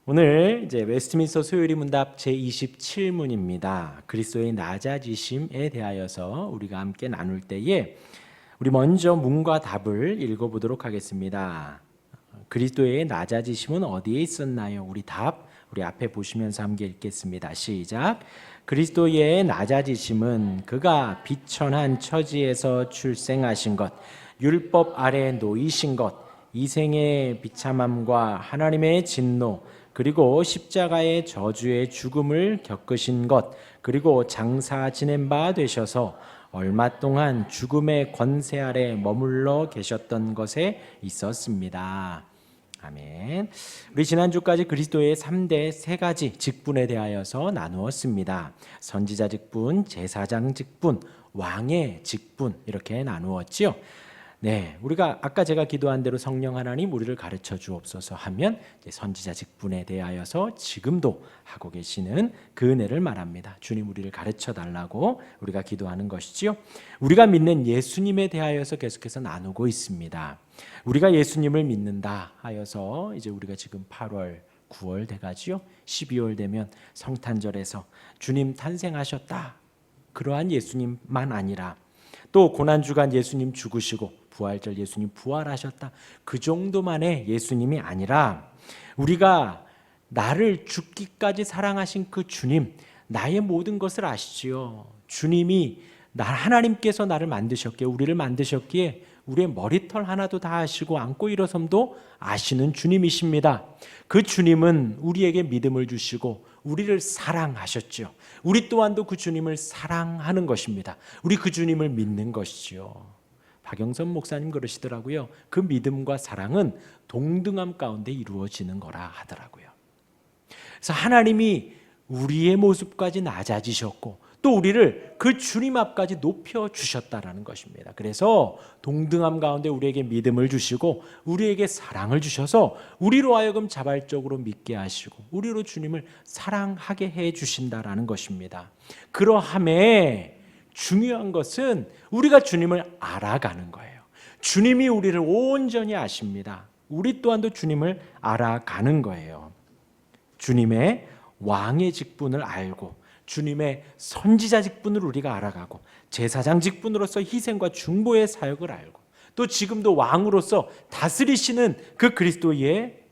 오늘 이제 웨스트민스터 소요리 문답 제27문입니다. 그리스도의 낮아지심에 대하여서 우리가 함께 나눌 때에 우리 먼저 문과 답을 읽어보도록 하겠습니다. 그리스도의 낮아지심은 어디에 있었나요? 우리 답 우리 앞에 보시면서 함께 읽겠습니다. 시작. 그리스도의 낮아지심은 그가 비천한 처지에서 출생하신 것, 율법 아래 놓이신 것, 이생의 비참함과 하나님의 진노, 그리고 십자가의 저주의 죽음을 겪으신 것, 그리고 장사 지낸 바 되셔서 얼마 동안 죽음의 권세 아래 머물러 계셨던 것에 있었습니다. 아멘. 우리 지난주까지 그리스도의 3대 세 가지 직분에 대하여서 나누었습니다. 선지자 직분, 제사장 직분, 왕의 직분 이렇게 나누었지요. 네, 우리가 아까 제가 기도한 대로 성령 하나님 우리를 가르쳐 주옵소서 하면 선지자 직분에 대하여서 지금도 하고 계시는 그 은혜를 말합니다. 주님 우리를 가르쳐 달라고 우리가 기도하는 것이지요. 우리가 믿는 예수님에 대하여서 계속해서 나누고 있습니다. 우리가 예수님을 믿는다 하여서 이제 우리가 지금 8월 9월 돼가지요. 12월 되면 성탄절에서 주님 탄생하셨다. 그러한 예수님만 아니라 또 고난주간 예수님 죽으시고 부활절 예수님 부활하셨다. 그 정도만의 예수님이 아니라 우리가 나를 죽기까지 사랑하신 그 주님, 나의 모든 것을 아시지요. 주님이 하나님께서 나를 만드셨기에, 우리를 만드셨기에 우리의 머리털 하나도 다 아시고 안고 일어섬도 아시는 주님이십니다. 그 주님은 우리에게 믿음을 주시고 우리를 사랑하셨죠. 우리 또한도 그 주님을 사랑하는 것입니다. 우리 그 주님을 믿는 것이지요. 박영선 목사님 그러시더라고요. 그 믿음과 사랑은 동등함 가운데 이루어지는 거라 하더라고요. 그래서 하나님이 우리의 모습까지 낮아지셨고 또 우리를 그 주님 앞까지 높여주셨다라는 것입니다. 그래서 동등함 가운데 우리에게 믿음을 주시고 우리에게 사랑을 주셔서 우리로 하여금 자발적으로 믿게 하시고 우리로 주님을 사랑하게 해주신다라는 것입니다. 그러함에 중요한 것은 우리가 주님을 알아가는 거예요. 주님이 우리를 온전히 아십니다. 우리 또한도 주님을 알아가는 거예요. 주님의 왕의 직분을 알고 주님의 선지자 직분을 우리가 알아가고 제사장 직분으로서 희생과 중보의 사역을 알고 또 지금도 왕으로서 다스리시는 그 그리스도의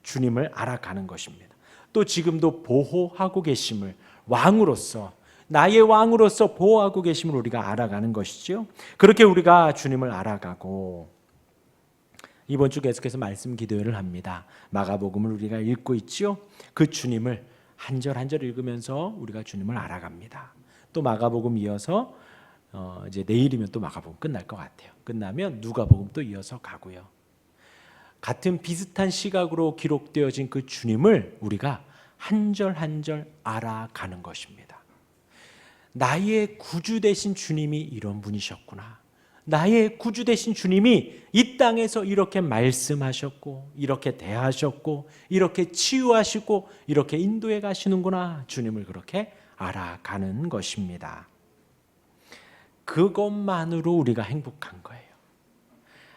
주님을 알아가는 것입니다. 또 지금도 보호하고 계심을 왕으로서 나의 왕으로서 보호하고 계심을 우리가 알아가는 것이죠. 그렇게 우리가 주님을 알아가고 이번 주 계속해서 말씀 기도회를 합니다. 마가복음을 우리가 읽고 있지요. 그 주님을 한 절 한 절 읽으면서 우리가 주님을 알아갑니다. 또 마가복음 이어서 이제 내일이면 또 마가복음 끝날 것 같아요. 끝나면 누가복음 또 이어서 가고요. 같은 비슷한 시각으로 기록되어진 그 주님을 우리가 한 절 한 절 알아가는 것입니다. 나의 구주 되신 주님이 이런 분이셨구나. 나의 구주 되신 주님이 이 땅에서 이렇게 말씀하셨고 이렇게 대하셨고 이렇게 치유하시고 이렇게 인도해 가시는구나. 주님을 그렇게 알아가는 것입니다. 그것만으로 우리가 행복한 거예요.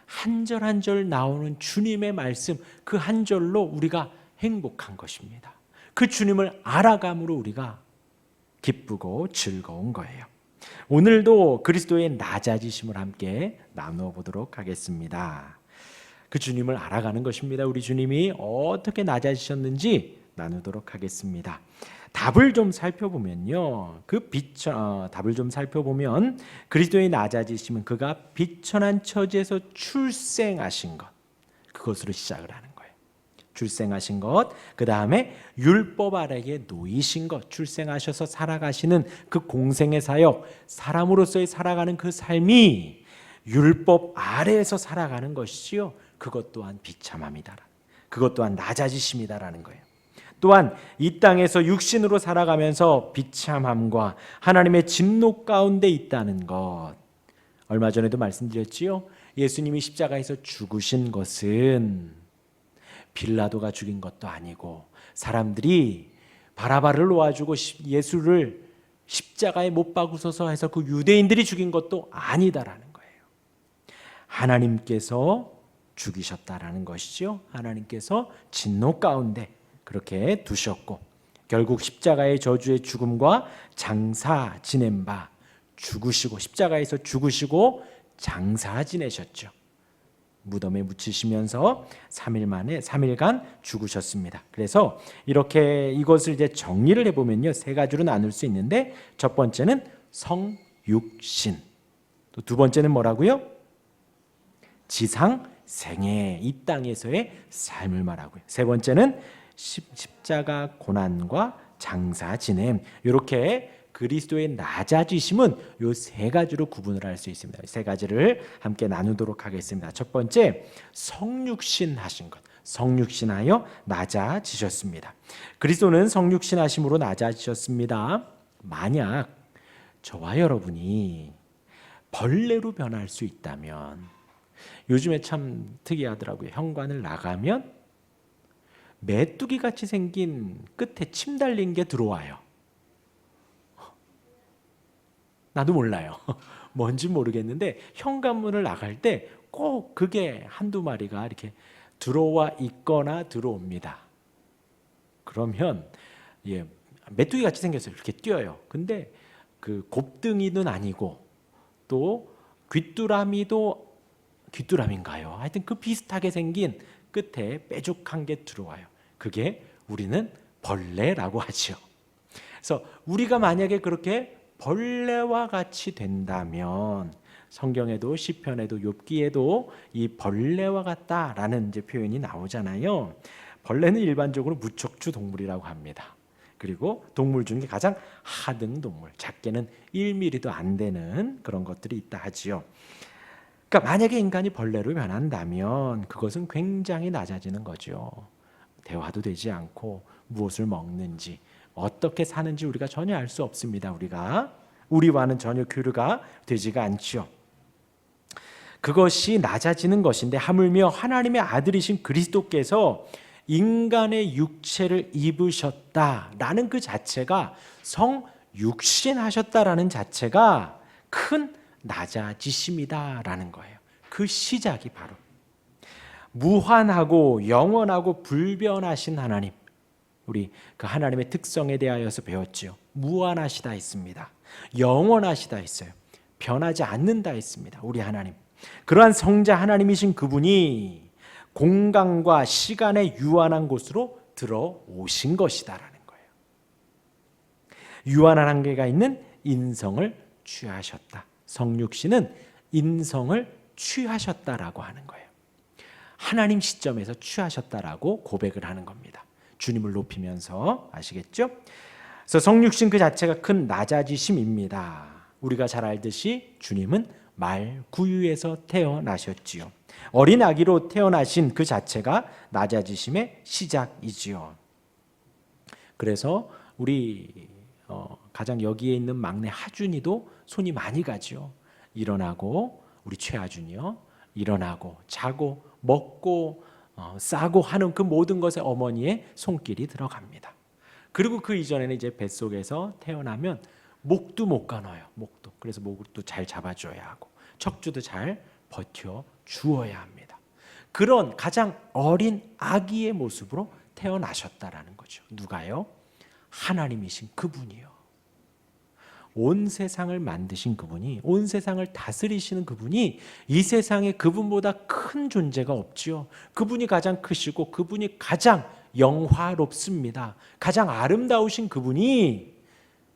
한 절 한 절 나오는 주님의 말씀 그 한 절로 우리가 행복한 것입니다. 그 주님을 알아감으로 우리가 기쁘고 즐거운 거예요. 오늘도 그리스도의 낮아지심을 함께 나누어 보도록 하겠습니다. 그 주님을 알아가는 것입니다. 우리 주님이 어떻게 낮아지셨는지 나누도록 하겠습니다. 답을 좀 살펴보면요. 답을 좀 살펴보면 그리스도의 낮아지심은 그가 비천한 처지에서 출생하신 것, 그것으로 시작을 하는 거예요. 출생하신 것, 그 다음에 율법 아래에 놓이신 것, 출생하셔서 살아가시는 그 공생의 사역, 사람으로서의 살아가는 그 삶이 율법 아래에서 살아가는 것이지요. 그것 또한 비참함이다. 그것 또한 낮아지심이다라는 거예요. 또한 이 땅에서 육신으로 살아가면서 비참함과 하나님의 진노 가운데 있다는 것. 얼마 전에도 말씀드렸지요. 예수님이 십자가에서 죽으신 것은 빌라도가 죽인 것도 아니고 사람들이 바라바를 놓아주고 예수를 십자가에 못 박으소서 해서 그 유대인들이 죽인 것도 아니다라는 거예요. 하나님께서 죽이셨다라는 것이죠. 하나님께서 진노 가운데 그렇게 두셨고 결국 십자가의 저주의 죽음과 장사 지낸 바 죽으시고 십자가에서 죽으시고 장사 지내셨죠. 무덤에 묻히시면서 3일 만에 3일간 죽으셨습니다. 그래서 이렇게 이것을 이제 정리를 해보면요, 세 가지로 나눌 수 있는데 첫 번째는 성육신, 또 두 번째는 뭐라고요? 지상 생애, 이 땅에서의 삶을 말하고요. 세 번째는 십자가 고난과 장사 지냄. 이렇게 그리스도의 낮아지심은 이 세 가지로 구분을 할 수 있습니다. 세 가지를 함께 나누도록 하겠습니다. 첫 번째, 성육신 하신 것. 성육신하여 낮아지셨습니다. 그리스도는 성육신하심으로 낮아지셨습니다. 만약 저와 여러분이 벌레로 변할 수 있다면, 요즘에 참 특이하더라고요. 현관을 나가면 메뚜기 같이 생긴 끝에 침 달린 게 들어와요. 나도 몰라요. 뭔지 모르겠는데 현관문을 나갈 때 꼭 그게 한두 마리가 이렇게 들어와 있거나 들어옵니다. 그러면 메뚜기 같이 생겼어요. 이렇게 뛰어요. 근데 그 곱등이는 아니고 또 귀뚜라미인가요? 하여튼 그 비슷하게 생긴 끝에 뾰족한 게 들어와요. 그게 우리는 벌레라고 하죠. 그래서 우리가 만약에 그렇게 벌레와 같이 된다면, 성경에도 시편에도 욥기에도 이 벌레와 같다라는 이제 표현이 나오잖아요. 벌레는 일반적으로 무척주 동물이라고 합니다. 그리고 동물 중에 가장 하등 동물, 작게는 1mm도 안 되는 그런 것들이 있다 하지요. 그러니까 만약에 인간이 벌레로 변한다면 그것은 굉장히 낮아지는 거죠. 대화도 되지 않고 무엇을 먹는지 어떻게 사는지 우리가 전혀 알 수 없습니다. 우리와는 전혀 교류가 되지가 않죠. 그것이 낮아지는 것인데, 하물며 하나님의 아들이신 그리스도께서 인간의 육체를 입으셨다라는 그 자체가, 성육신하셨다라는 자체가 큰 낮아지심이다라는 거예요. 그 시작이 바로 무한하고 영원하고 불변하신 하나님, 우리 그 하나님의 특성에 대하여서 배웠지요. 무한하시다 했습니다. 영원하시다 했어요. 변하지 않는다 했습니다. 우리 하나님, 그러한 성자 하나님이신 그분이 공간과 시간의 유한한 곳으로 들어오신 것이다라는 거예요. 유한한 한계가 있는 인성을 취하셨다. 성육신은 인성을 취하셨다라고 하는 거예요. 하나님 시점에서 취하셨다라고 고백을 하는 겁니다. 주님을 높이면서, 아시겠죠? 그래서 성육신 그 자체가 큰 낮아지심입니다. 우리가 잘 알듯이 주님은 말구유에서 태어나셨지요. 어린 아기로 태어나신 그 자체가 낮아지심의 시작이지요. 그래서 우리 가장 여기에 있는 막내 하준이도 손이 많이 가죠. 일어나고, 우리 최하준이요, 일어나고 자고 먹고 싸고 하는 그 모든 것에 어머니의 손길이 들어갑니다. 그리고 그 이전에는 이제 뱃속에서 태어나면 목도 못 가눠요. 목도. 그래서 목도 잘 잡아줘야 하고 척추도 잘 버텨 주어야 합니다. 그런 가장 어린 아기의 모습으로 태어나셨다라는 거죠. 누가요? 하나님이신 그분이요. 온 세상을 만드신 그분이, 온 세상을 다스리시는 그분이, 이 세상에 그분보다 큰 존재가 없지요. 그분이 가장 크시고 그분이 가장 영화롭습니다. 가장 아름다우신 그분이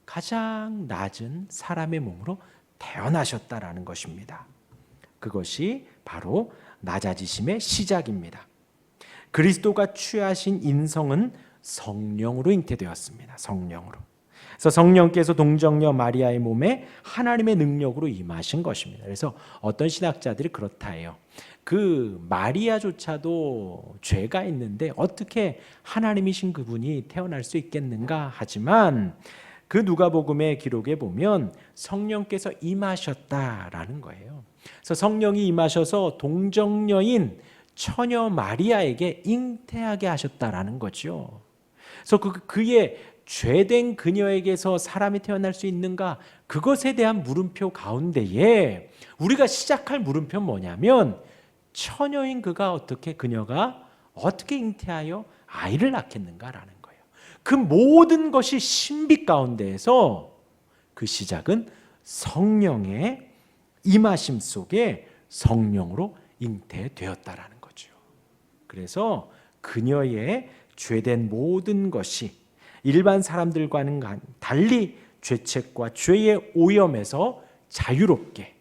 가장 낮은 사람의 몸으로 태어나셨다라는 것입니다. 그것이 바로 낮아지심의 시작입니다. 그리스도가 취하신 인성은 성령으로 잉태되었습니다. 성령으로. 그래서 성령께서 동정녀 마리아의 몸에 하나님의 능력으로 임하신 것입니다. 그래서 어떤 신학자들이 그렇다 해요. 그 마리아조차도 죄가 있는데 어떻게 하나님이신 그분이 태어날 수 있겠는가 하지만, 그 누가복음의 기록에 보면 성령께서 임하셨다라는 거예요. 그래서 성령이 임하셔서 동정녀인 처녀 마리아에게 잉태하게 하셨다라는 거죠. 그래서 그의 죄된 그녀에게서 사람이 태어날 수 있는가, 그것에 대한 물음표 가운데에 우리가 시작할 물음표는 뭐냐면 처녀인 그녀가 어떻게 잉태하여 아이를 낳겠는가라는 거예요. 그 모든 것이 신비 가운데에서 그 시작은 성령의 임하심 속에 성령으로 잉태되었다라는 거죠. 그래서 그녀의 죄된 모든 것이 일반 사람들과는 달리 죄책과 죄의 오염에서 자유롭게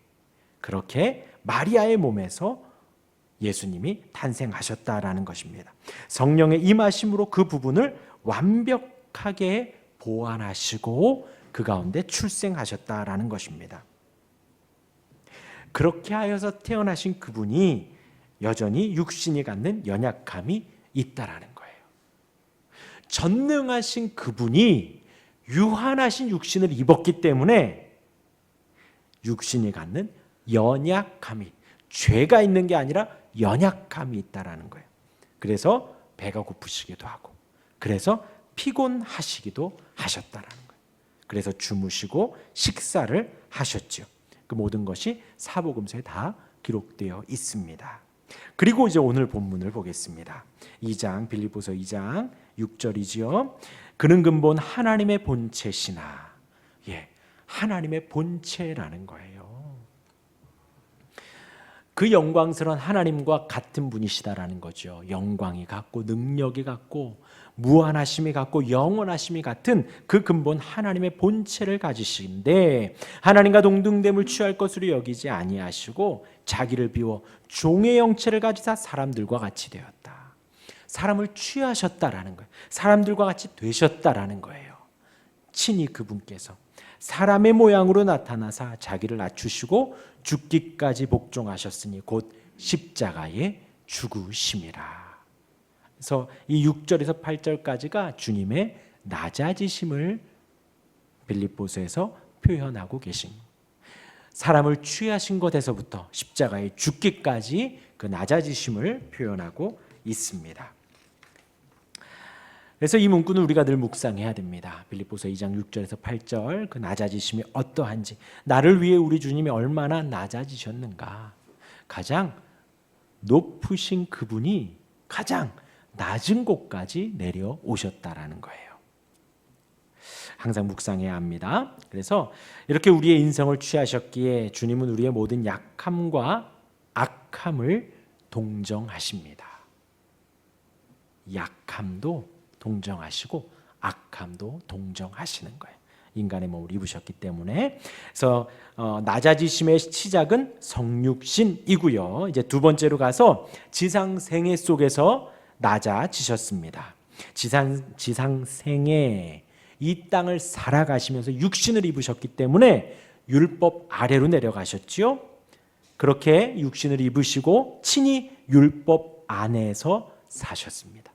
그렇게 마리아의 몸에서 예수님이 탄생하셨다라는 것입니다. 성령의 임하심으로 그 부분을 완벽하게 보완하시고 그 가운데 출생하셨다라는 것입니다. 그렇게 하여서 태어나신 그분이 여전히 육신이 갖는 연약함이 있다라는 거예요. 전능하신 그분이 유한하신 육신을 입었기 때문에 육신이 갖는 연약함이, 죄가 있는 게 아니라 연약함이 있다라는 거예요. 그래서 배가 고프시기도 하고, 그래서 피곤하시기도 하셨다라는 거예요. 그래서 주무시고 식사를 하셨죠. 그 모든 것이 사복음서에 다 기록되어 있습니다. 그리고 이제 오늘 본문을 보겠습니다. 2장 빌립보서 2장 6절이지요. 그는 근본 하나님의 본체시나. 하나님의 본체라는 거예요. 그 영광스러운 하나님과 같은 분이시다라는 거죠. 영광이 같고 능력이 같고 무한하심이 같고 영원하심이 같은 그 근본 하나님의 본체를 가지신데 하나님과 동등됨을 취할 것으로 여기지 아니하시고 자기를 비워 종의 형체를 가지사 사람들과 같이 되었다. 사람을 취하셨다라는 거예요. 사람들과 같이 되셨다라는 거예요. 친히 그분께서 사람의 모양으로 나타나사 자기를 낮추시고 죽기까지 복종하셨으니 곧 십자가에 죽으심이라. 그래서 이 6절에서 8절까지가 주님의 낮아지심을 빌립보서에서 표현하고 계신, 사람을 취하신 것에서부터 십자가에 죽기까지 그 낮아지심을 표현하고 있습니다. 그래서 이 문구는 우리가 늘 묵상해야 됩니다. 빌립보서 2장 6절에서 8절, 그 낮아지심이 어떠한지, 나를 위해 우리 주님이 얼마나 낮아지셨는가. 가장 높으신 그분이 가장 낮은 곳까지 내려오셨다라는 거예요. 항상 묵상해야 합니다. 그래서 이렇게 우리의 인성을 취하셨기에 주님은 우리의 모든 약함과 악함을 동정하십니다. 약함도 동정하시고 악함도 동정하시는 거예요. 인간의 몸을 입으셨기 때문에. 그래서 낮아지심의 시작은 성육신이고요. 이제 두 번째로 가서 지상생애 속에서 낮아지셨습니다. 지상생애, 이 땅을 살아가시면서 육신을 입으셨기 때문에 율법 아래로 내려가셨지요. 그렇게 육신을 입으시고 친히 율법 안에서 사셨습니다.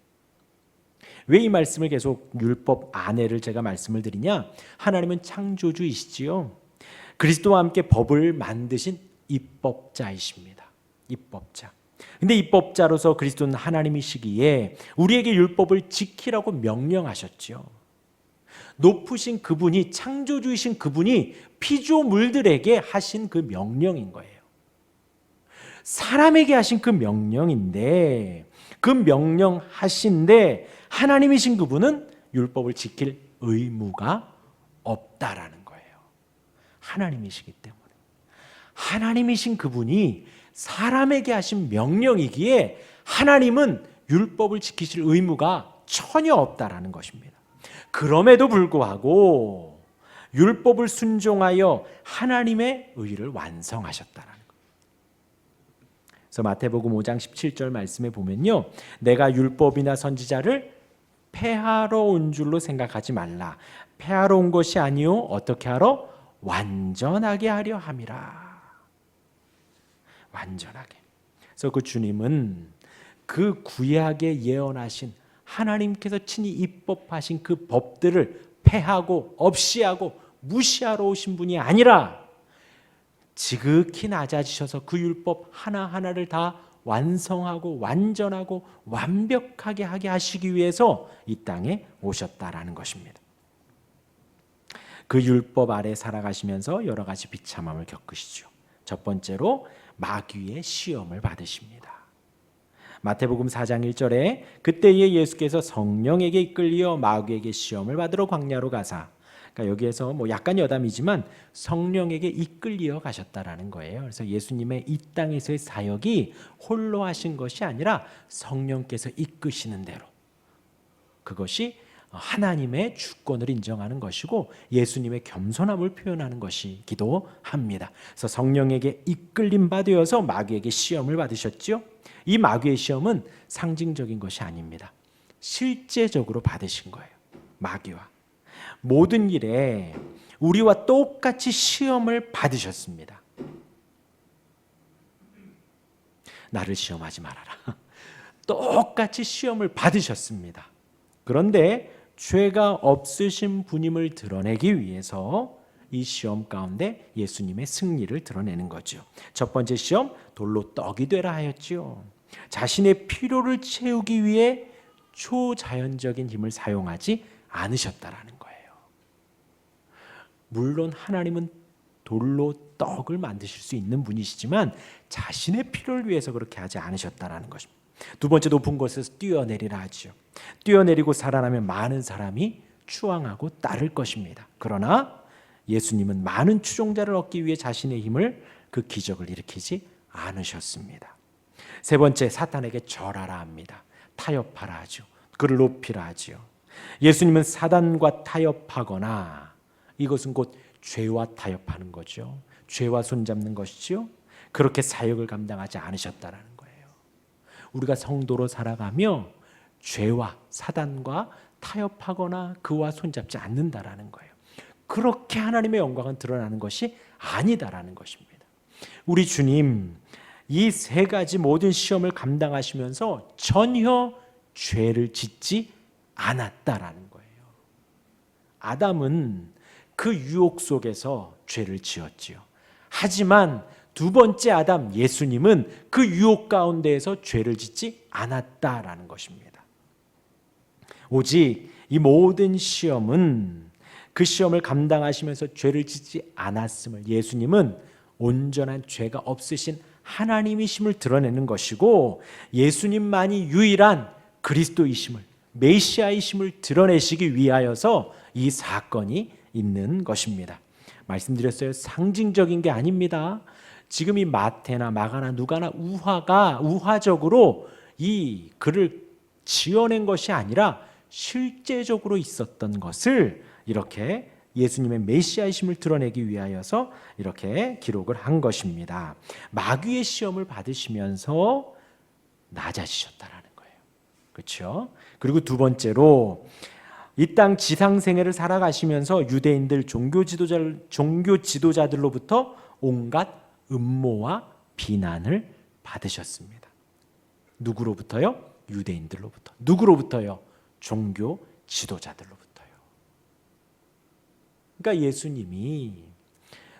왜 이 말씀을 계속 율법 안에를 제가 말씀을 드리냐? 하나님은 창조주이시지요. 그리스도와 함께 법을 만드신 입법자이십니다. 입법자. 근데 입법자로서 그리스도는 하나님이시기에 우리에게 율법을 지키라고 명령하셨지요. 높으신 그분이, 창조주이신 그분이 피조물들에게 하신 그 명령인 거예요. 사람에게 하신 그 명령인데, 그 명령 하신데 하나님이신 그분은 율법을 지킬 의무가 없다라는 거예요. 하나님이시기 때문에. 하나님이신 그분이 사람에게 하신 명령이기에 하나님은 율법을 지키실 의무가 전혀 없다라는 것입니다. 그럼에도 불구하고 율법을 순종하여 하나님의 의를 완성하셨다라는 거예요. 그래서 마태복음 5장 17절 말씀에 보면요, 내가 율법이나 선지자를 폐하러 온 줄로 생각하지 말라. 폐하러 온 것이 아니요 어떻게 하러? 완전하게 하려 함이라. 완전하게. 그래서 그 주님은 그 구약에 예언하신, 하나님께서 친히 입법하신 그 법들을 폐하고 없이하고 무시하러 오신 분이 아니라 지극히 낮아지셔서 그 율법 하나하나를 다 완성하고 완전하고 완벽하게 하게 하시기 위해서 이 땅에 오셨다라는 것입니다. 그 율법 아래 살아가시면서 여러 가지 비참함을 겪으시죠. 첫 번째로 마귀의 시험을 받으십니다. 마태복음 4장 1절에 그때에 예수께서 성령에게 이끌려 마귀에게 시험을 받으러 광야로 가사, 그러니까 여기에서 약간 여담이지만 성령에게 이끌려 가셨다라는 거예요. 그래서 예수님의 이 땅에서의 사역이 홀로 하신 것이 아니라 성령께서 이끄시는 대로, 그것이 하나님의 주권을 인정하는 것이고 예수님의 겸손함을 표현하는 것이기도 합니다. 그래서 성령에게 이끌림 받으어서 마귀에게 시험을 받으셨죠. 이 마귀의 시험은 상징적인 것이 아닙니다. 실제적으로 받으신 거예요. 마귀와 모든 일에 우리와 똑같이 시험을 받으셨습니다. 나를 시험하지 말아라. 똑같이 시험을 받으셨습니다. 그런데 죄가 없으신 분임을 드러내기 위해서 이 시험 가운데 예수님의 승리를 드러내는 거죠. 첫 번째 시험, 돌로 떡이 되라 하였지요. 자신의 필요를 채우기 위해 초자연적인 힘을 사용하지 않으셨다라는 거예요. 물론 하나님은 돌로 떡을 만드실 수 있는 분이시지만 자신의 필요를 위해서 그렇게 하지 않으셨다라는 것입니다. 두 번째, 높은 곳에서 뛰어내리라 하죠. 뛰어내리고 살아나면 많은 사람이 추앙하고 따를 것입니다. 그러나 예수님은 많은 추종자를 얻기 위해 자신의 힘을, 그 기적을 일으키지 않으셨습니다. 세 번째, 사탄에게 절하라 합니다. 타협하라 하죠. 그를 높이라 하죠. 예수님은 사단과 타협하거나, 이것은 곧 죄와 타협하는 거죠. 죄와 손잡는 것이죠. 그렇게 사역을 감당하지 않으셨다라는 거예요. 우리가 성도로 살아가며 죄와 사단과 타협하거나 그와 손잡지 않는다라는 거예요. 그렇게 하나님의 영광은 드러나는 것이 아니다라는 것입니다. 우리 주님 이 세 가지 모든 시험을 감당하시면서 전혀 죄를 짓지 않았다라는 거예요. 아담은 그 유혹 속에서 죄를 지었지요. 하지만 두 번째 아담 예수님은 그 유혹 가운데에서 죄를 짓지 않았다라는 것입니다. 오직 이 모든 시험은 그 시험을 감당하시면서 죄를 짓지 않았음을, 예수님은 온전한 죄가 없으신 하나님이심을 드러내는 것이고 예수님만이 유일한 그리스도이심을, 메시아이심을 드러내시기 위하여서 이 사건이 있는 것입니다. 말씀드렸어요. 상징적인 게 아닙니다. 지금 이 마태나 마가나 누가나 우화적으로 이 글을 지어낸 것이 아니라 실제적으로 있었던 것을 이렇게 예수님의 메시아이심을 드러내기 위하여서 이렇게 기록을 한 것입니다. 마귀의 시험을 받으시면서 낮아지셨다라는 거예요. 그렇죠? 그리고 두 번째로 이 땅 지상생애를 살아가시면서 유대인들 종교 지도자들로부터 온갖 음모와 비난을 받으셨습니다. 누구로부터요? 유대인들로부터. 누구로부터요? 종교 지도자들로부터요. 그러니까 예수님이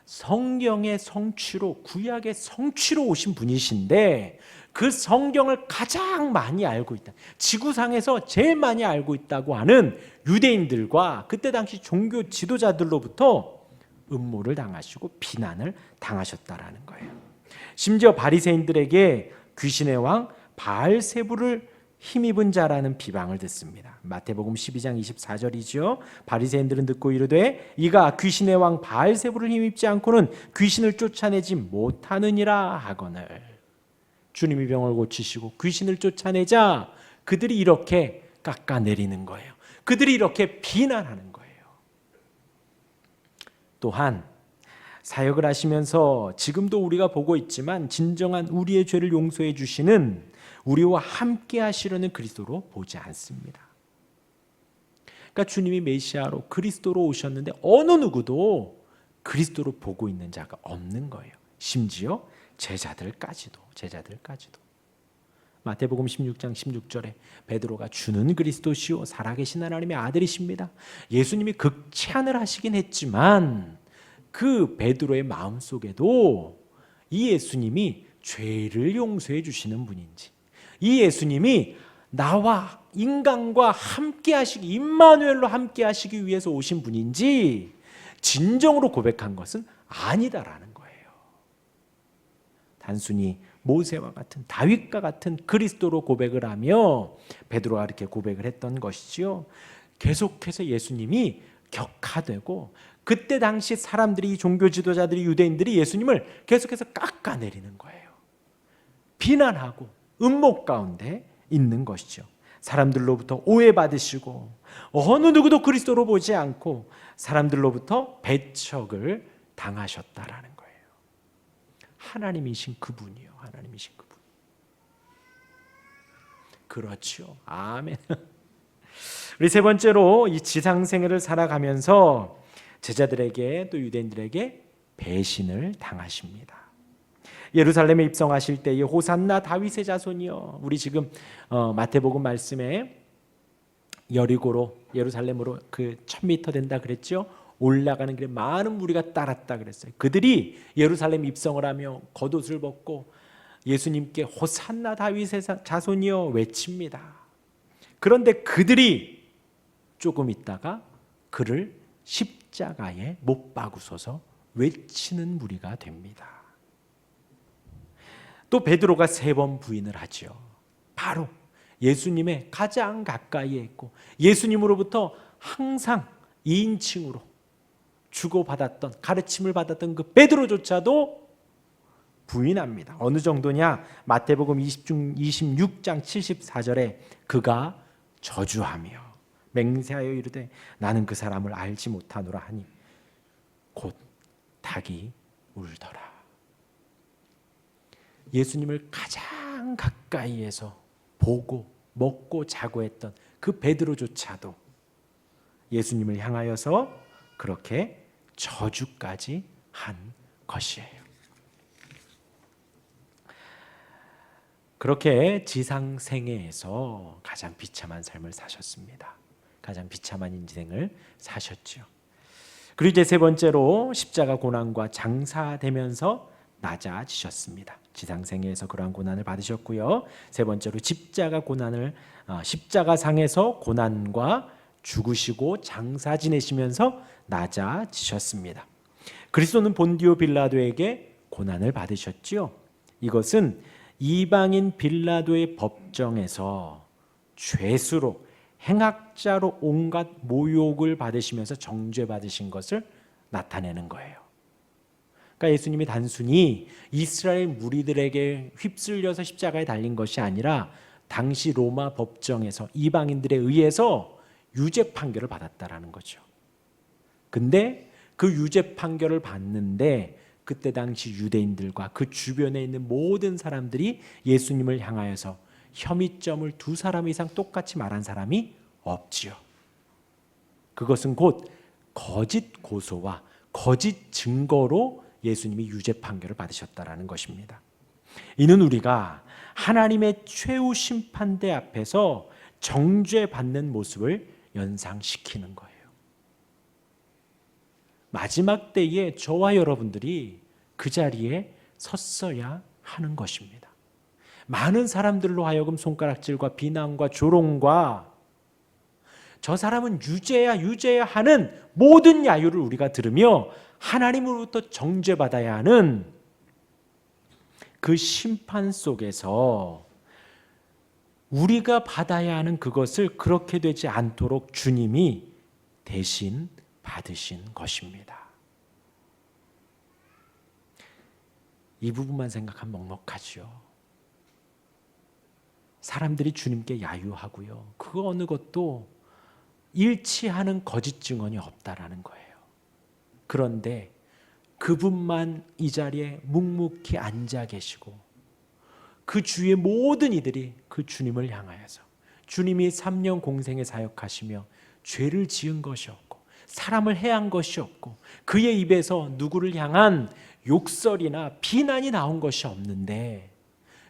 성경의 성취로, 구약의 성취로 오신 분이신데 그 성경을 가장 많이 알고 있다, 지구상에서 제일 많이 알고 있다고 하는 유대인들과 그때 당시 종교 지도자들로부터 음모를 당하시고 비난을 당하셨다라는 거예요. 심지어 바리새인들에게 귀신의 왕 바알세불을 힘입은 자라는 비방을 듣습니다. 마태복음 12장 24절이죠. 바리새인들은 듣고 이르되 이가 귀신의 왕 바알세불을 힘입지 않고는 귀신을 쫓아내지 못하느니라 하거늘. 주님이 병을 고치시고 귀신을 쫓아내자 그들이 이렇게 깎아내리는 거예요. 그들이 이렇게 비난하는 거예요. 또한 사역을 하시면서 지금도 우리가 보고 있지만 진정한 우리의 죄를 용서해 주시는, 우리와 함께 하시려는 그리스도로 보지 않습니다. 그러니까 주님이 메시아로 그리스도로 오셨는데 어느 누구도 그리스도로 보고 있는 자가 없는 거예요. 심지어 제자들까지도. 마태복음 16장 16절에 베드로가 주는 그리스도시요 살아계신 하나님의 아들이십니다. 예수님이 극찬을 하시긴 했지만 그 베드로의 마음속에도 이 예수님이 죄를 용서해 주시는 분인지, 이 예수님이 나와 인간과 함께 하시기, 임마누엘로 함께 하시기 위해서 오신 분인지 진정으로 고백한 것은 아니다라는 거예요. 단순히 모세와 같은 다윗과 같은 그리스도로 고백을 하며 베드로가 이렇게 고백을 했던 것이지요. 계속해서 예수님이 격하되고 그때 당시 사람들이 종교 지도자들이 유대인들이 예수님을 계속해서 깎아내리는 거예요. 비난하고 음모 가운데 있는 것이죠. 사람들로부터 오해받으시고 어느 누구도 그리스도로 보지 않고 사람들로부터 배척을 당하셨다라는 거예요. 하나님이신 그분이요. 하나님이신 그분. 그렇죠. 아멘. 우리 세 번째로 이 지상생애를 살아가면서 제자들에게 또 유대인들에게 배신을 당하십니다. 예루살렘에 입성하실 때에 호산나 다윗의 자손이여. 우리 지금 마태복음 말씀에 여리고로 예루살렘으로 그 1000m 된다 그랬죠. 올라가는 길에 많은 무리가 따랐다 그랬어요. 그들이 예루살렘 입성을 하며 겉옷을 벗고 예수님께 호산나 다윗의 자손이여 외칩니다. 그런데 그들이 조금 있다가 그를 십자가에 못 박으소서 외치는 무리가 됩니다. 또 베드로가 3번 부인을 하죠. 바로 예수님의 가장 가까이에 있고 예수님으로부터 항상 2인칭으로 주고받았던 가르침을 받았던 그 베드로조차도 부인합니다. 어느 정도냐? 마태복음 26장 74절에 그가 저주하며 맹세하여 이르되 나는 그 사람을 알지 못하노라 하니 곧 닭이 울더라. 예수님을 가장 가까이에서 보고 먹고 자고 했던 그 베드로조차도 예수님을 향하여서 그렇게 저주까지 한 것이에요. 그렇게 지상생애에서 가장 비참한 삶을 사셨습니다. 가장 비참한 인생을 사셨죠. 그리고 이제 세 번째로 십자가 고난과 장사되면서 낮아지셨습니다. 지상생애에서 그러한 고난을 받으셨고요. 세 번째로 십자가상에서 고난과 죽으시고 장사 지내시면서 낮아지셨습니다. 그리스도는 본디오 빌라도에게 고난을 받으셨지요. 이것은 이방인 빌라도의 법정에서 죄수로 행악자로 온갖 모욕을 받으시면서 정죄받으신 것을 나타내는 거예요. 그러니까 예수님이 단순히 이스라엘 무리들에게 휩쓸려서 십자가에 달린 것이 아니라 당시 로마 법정에서 이방인들에 의해서 유죄 판결을 받았다라는 거죠. 근데 그 유죄 판결을 받는데 그때 당시 유대인들과 그 주변에 있는 모든 사람들이 예수님을 향하여서 혐의점을 2사람 이상 똑같이 말한 사람이 없지요. 그것은 곧 거짓 고소와 거짓 증거로 예수님이 유죄 판결을 받으셨다라는 것입니다. 이는 우리가 하나님의 최후 심판대 앞에서 정죄받는 모습을 연상시키는 거예요. 마지막 때에 저와 여러분들이 그 자리에 섰어야 하는 것입니다. 많은 사람들로 하여금 손가락질과 비난과 조롱과 저 사람은 유죄야 하는 모든 야유를 우리가 들으며 하나님으로부터 정죄받아야 하는 그 심판 속에서 우리가 받아야 하는 그것을 그렇게 되지 않도록 주님이 대신 받으신 것입니다. 이 부분만 생각하면 먹먹하죠. 사람들이 주님께 야유하고요. 그 어느 것도 일치하는 거짓 증언이 없다라는 거예요. 그런데 그분만 이 자리에 묵묵히 앉아 계시고 그 주위의 모든 이들이 그 주님을 향하여서 주님이 3년 공생에 사역하시며 죄를 지은 것이 없고 사람을 해한 것이 없고 그의 입에서 누구를 향한 욕설이나 비난이 나온 것이 없는데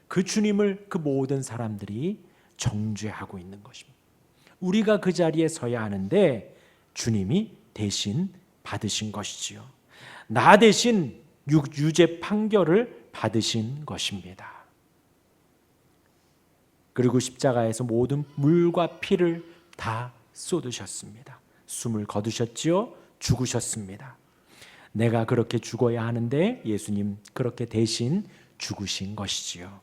그 주님을 그 모든 사람들이 정죄하고 있는 것입니다. 우리가 그 자리에 서야 하는데 주님이 대신 받으신 것이지요. 나 대신 유죄 판결을 받으신 것입니다. 그리고 십자가에서 모든 물과 피를 다 쏟으셨습니다. 숨을 거두셨지요. 죽으셨습니다. 내가 그렇게 죽어야 하는데 예수님 그렇게 대신 죽으신 것이지요.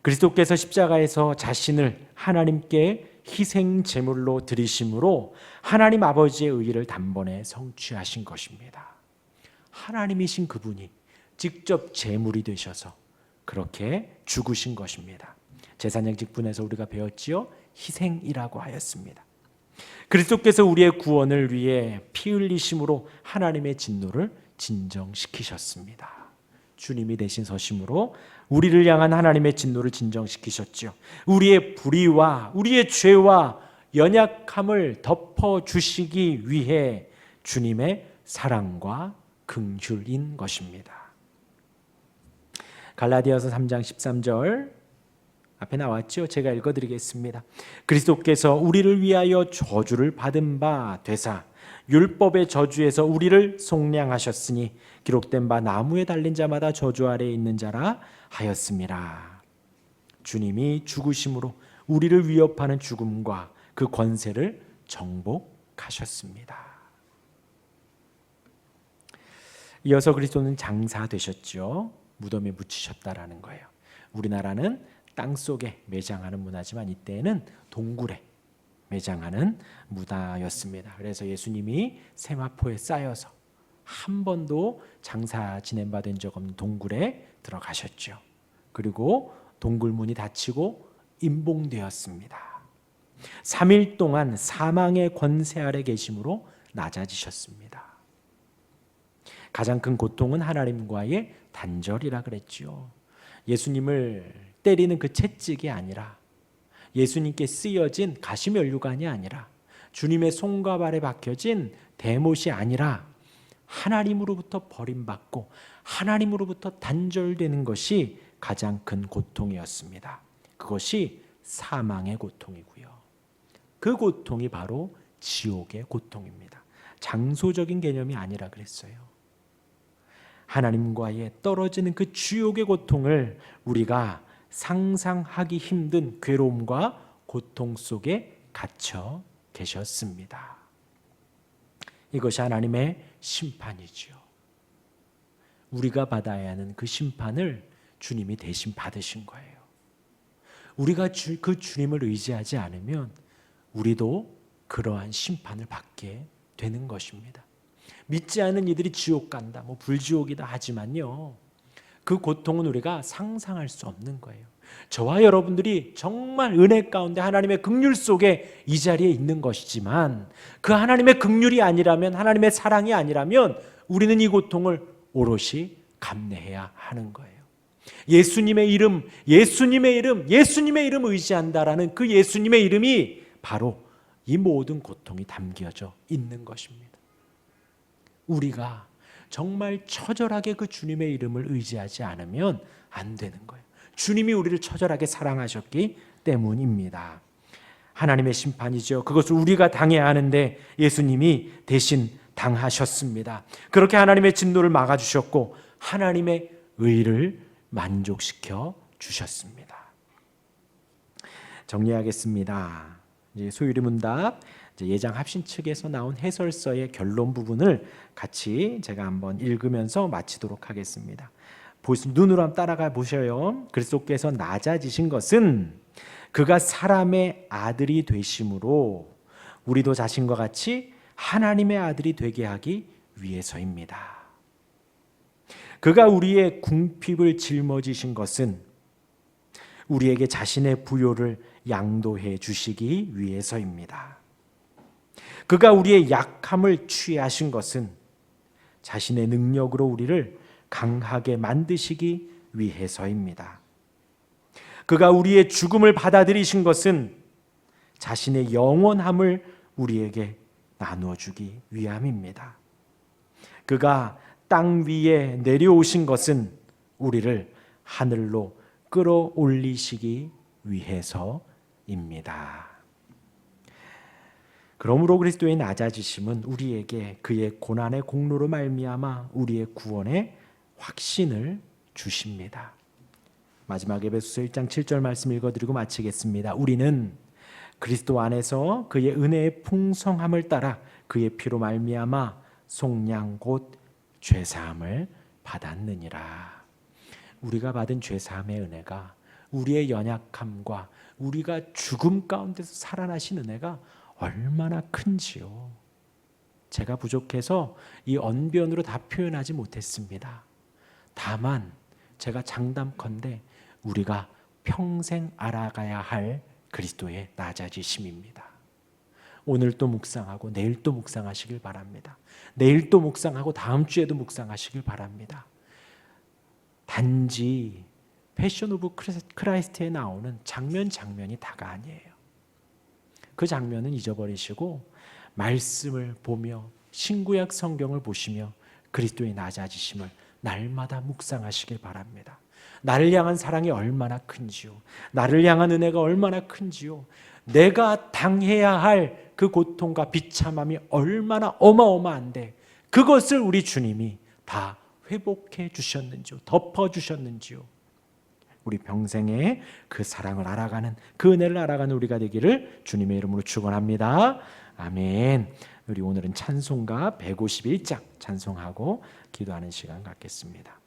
그리스도께서 십자가에서 자신을 하나님께 희생 제물로 드리심으로 하나님 아버지의 의를 단번에 성취하신 것입니다. 하나님이신 그분이 직접 제물이 되셔서 그렇게 죽으신 것입니다. 제사장 직분에서 우리가 배웠지요. 희생이라고 하였습니다. 그리스도께서 우리의 구원을 위해 피 흘리심으로 하나님의 진노를 진정시키셨습니다. 주님이 대신 서심으로 우리를 향한 하나님의 진노를 진정시키셨죠. 우리의 불의와 우리의 죄와 연약함을 덮어주시기 위해 주님의 사랑과 긍휼인 것입니다. 갈라디아서 3장 13절 앞에 나왔죠. 제가 읽어드리겠습니다. 그리스도께서 우리를 위하여 저주를 받은 바 되사 율법의 저주에서 우리를 속량하셨으니 기록된 바 나무에 달린 자마다 저주 아래에 있는 자라 하였습니다. 주님이 죽으심으로 우리를 위협하는 죽음과 그 권세를 정복하셨습니다. 이어서 그리스도는 장사되셨죠. 무덤에 묻히셨다라는 거예요. 우리나라는 땅속에 매장하는 문화지만 이때에는 동굴에 매장하는 문화였습니다. 그래서 예수님이 세마포에 쌓여서 한 번도 장사 지낸 바 된 적 없는 동굴에 들어가셨죠. 그리고 동굴문이 닫히고 임봉되었습니다. 3일 동안 사망의 권세 아래 계심으로 낮아지셨습니다. 가장 큰 고통은 하나님과의 단절이라 그랬지요. 예수님을 때리는 그 채찍이 아니라 예수님께 쓰여진 가시면류관이 아니라 주님의 손과 발에 박혀진 대못이 아니라 하나님으로부터 버림받고 하나님으로부터 단절되는 것이 가장 큰 고통이었습니다. 그것이 사망의 고통이고요. 그 고통이 바로 지옥의 고통입니다. 장소적인 개념이 아니라 그랬어요. 하나님과의 떨어지는 그 지옥의 고통을 우리가 상상하기 힘든 괴로움과 고통 속에 갇혀 계셨습니다. 이것이 하나님의 심판이지요. 우리가 받아야 하는 그 심판을 주님이 대신 받으신 거예요. 우리가 그 주님을 의지하지 않으면 우리도 그러한 심판을 받게 되는 것입니다. 믿지 않는 이들이 지옥 간다, 불지옥이다 하지만요, 그 고통은 우리가 상상할 수 없는 거예요. 저와 여러분들이 정말 은혜 가운데 하나님의 긍휼 속에 이 자리에 있는 것이지만 그 하나님의 긍휼이 아니라면, 하나님의 사랑이 아니라면 우리는 이 고통을 오롯이 감내해야 하는 거예요. 예수님의 이름 의지한다라는 그 예수님의 이름이 바로 이 모든 고통이 담겨져 있는 것입니다. 우리가 정말 처절하게 그 주님의 이름을 의지하지 않으면 안 되는 거예요. 주님이 우리를 처절하게 사랑하셨기 때문입니다. 하나님의 심판이죠. 그것을 우리가 당해야 하는데 예수님이 대신 당하셨습니다. 그렇게 하나님의 진노를 막아주셨고 하나님의 의를 만족시켜 주셨습니다. 정리하겠습니다. 이제 소유리 문답 예장 합신 측에서 나온 해설서의 결론 부분을 같이 제가 한번 읽으면서 마치도록 하겠습니다. 눈으로 한번 따라가 보셔요. 그리스도께서 낮아지신 것은 그가 사람의 아들이 되심으로 우리도 자신과 같이 하나님의 아들이 되게 하기 위해서입니다. 그가 우리의 궁핍을 짊어지신 것은 우리에게 자신의 부요를 양도해 주시기 위해서입니다. 그가 우리의 약함을 취하신 것은 자신의 능력으로 우리를 강하게 만드시기 위해서입니다. 그가 우리의 죽음을 받아들이신 것은 자신의 영원함을 우리에게 나누어 주기 위함입니다. 그가 땅 위에 내려오신 것은 우리를 하늘로 끌어올리시기 위해서입니다. 그러므로 그리스도의 낮아지심은 우리에게 그의 고난의 공로로 말미암아 우리의 구원의 확신을 주십니다. 마지막 에베소서 1장 7절 말씀 읽어드리고 마치겠습니다. 우리는 그리스도 안에서 그의 은혜의 풍성함을 따라 그의 피로 말미암아 속량 곧 죄사함을 받았느니라. 우리가 받은 죄사함의 은혜가, 우리의 연약함과 우리가 죽음 가운데서 살아나신 은혜가 얼마나 큰지요. 제가 부족해서 이 언변으로 다 표현하지 못했습니다. 다만 제가 장담컨대 우리가 평생 알아가야 할 그리스도의 낮아지심입니다. 오늘 또 묵상하고 내일 또 묵상하시길 바랍니다. 내일 또 묵상하고 다음 주에도 묵상하시길 바랍니다. 단지 패션 오브 크라이스트에 나오는 장면이 다가 아니에요. 그 장면은 잊어버리시고 말씀을 보며 신구약 성경을 보시며 그리스도의 낮아지심을 날마다 묵상하시길 바랍니다. 나를 향한 사랑이 얼마나 큰지요. 나를 향한 은혜가 얼마나 큰지요. 내가 당해야 할 그 고통과 비참함이 얼마나 어마어마한데 그것을 우리 주님이 다 회복해 주셨는지요. 덮어 주셨는지요. 우리 평생에 그 사랑을 알아가는, 그 은혜를 알아가는 우리가 되기를 주님의 이름으로 축원합니다. 아멘. 우리 오늘은 찬송가 151장 찬송하고 기도하는 시간 갖겠습니다.